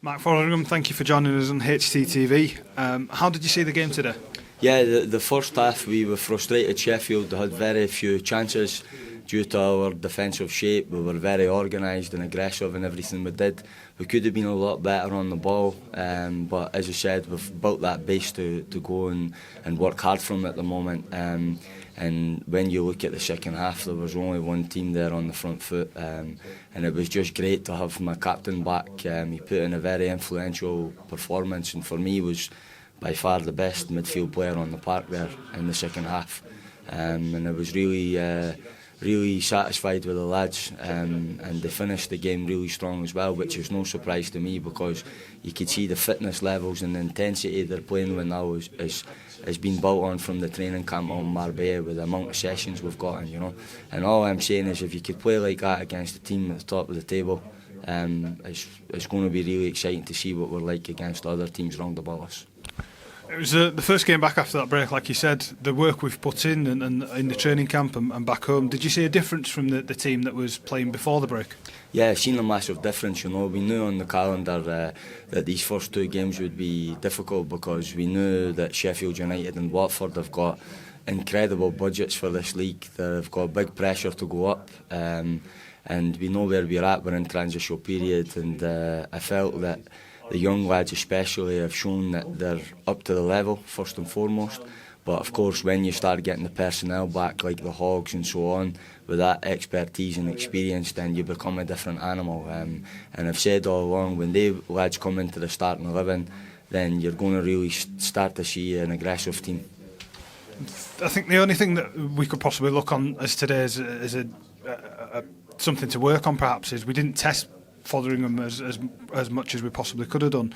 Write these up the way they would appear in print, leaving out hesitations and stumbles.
Mark Fotheringham, thank you for joining us on HTTV. How did you see the game today? Yeah, the first half we were frustrated. Sheffield had very few chances due to our defensive shape. We were very organised and aggressive in everything we did. We could have been a lot better on the ball, but as I said, we've built that base to go and work hard from at the moment. And when you look at the second half, there was only one team there on the front foot, and it was just great to have my captain back. He put in a very influential performance, and for me was by far the best midfield player on the park there in the second half. And I was really satisfied with the lads, and they finished the game really strong as well, which is no surprise to me because you could see the fitness levels and the intensity they're playing with now has been built on from the training camp on Marbella with the amount of sessions we've gotten, you know. And all I'm saying is if you could play like that against a team at the top of the table, it's going to be really exciting to see what we're like against other teams round about us. It was the first game back after that break, like you said, the work we've put in and in the training camp and back home. Did you see a difference from the team that was playing before the break? Yeah, I've seen a massive difference, you know. We knew on the calendar that these first two games would be difficult because we knew that Sheffield United and Watford have got incredible budgets for this league. They've got big pressure to go up, and we know where we're at. We're in transition period, and I felt that the young lads especially have shown that they're up to the level, first and foremost. But of course, when you start getting the personnel back, like the Hogs and so on, with that expertise and experience, then you become a different animal. And I've said all along, when they lads come into the starting 11, then you're going to really start to see an aggressive team. I think the only thing that we could possibly look on as today as something to work on perhaps is we didn't test Fotheringham as much as we possibly could have done.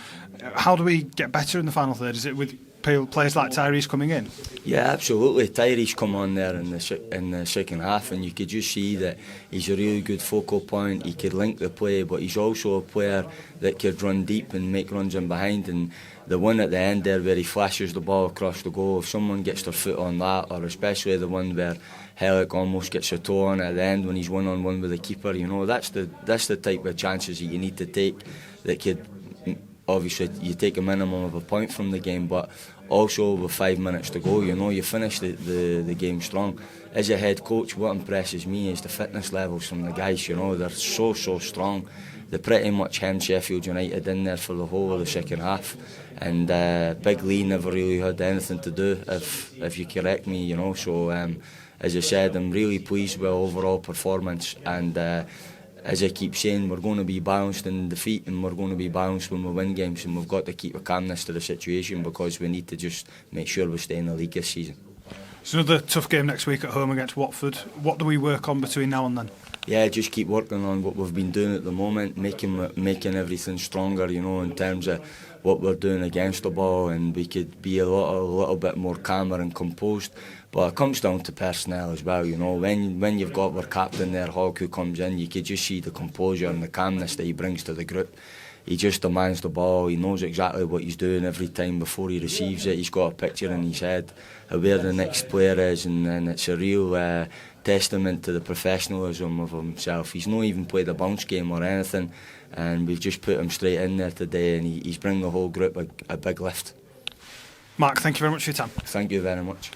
How do we get better in the final third? Is it with players like Tyrese coming in? Yeah, absolutely. Tyrese come on there in the second half, and you could just see that he's a really good focal point. He could link the play, but he's also a player that could run deep and make runs in behind. And the one at the end there where he flashes the ball across the goal, if someone gets their foot on that, or especially the one where Hellick almost gets a toe on at the end when he's one-on-one with the keeper, you know, that's the type of chances that you need to take that could, obviously you take a minimum of a point from the game, but also with 5 minutes to go, you know, you finish the game strong. As a head coach, what impresses me is the fitness levels from the guys, you know, they're so strong. They pretty much hemmed Sheffield United in there for the whole of the second half, and Big Lee never really had anything to do, if you correct me, you know. So as I said, I'm really pleased with overall performance, and as I keep saying, we're going to be balanced in defeat and we're going to be balanced when we win games, and we've got to keep a calmness to the situation because we need to just make sure we stay in the league this season. It's another tough game next week at home against Watford. What do we work on between now and then? Yeah, just keep working on what we've been doing at the moment, making everything stronger, you know, in terms of what we're doing against the ball, and we could be a little bit more calmer and composed. But it comes down to personnel as well, you know. When you've got our captain there, Hogg, who comes in, you could just see the composure and the calmness that he brings to the group. He just demands the ball. He knows exactly what he's doing every time before he receives it. He's got a picture in his head of where the next player is, and it's a real testament to the professionalism of himself. He's not even played a bounce game or anything, and we've just put him straight in there today, and he's bringing the whole group a big lift. Mark, thank you very much for your time. Thank you very much.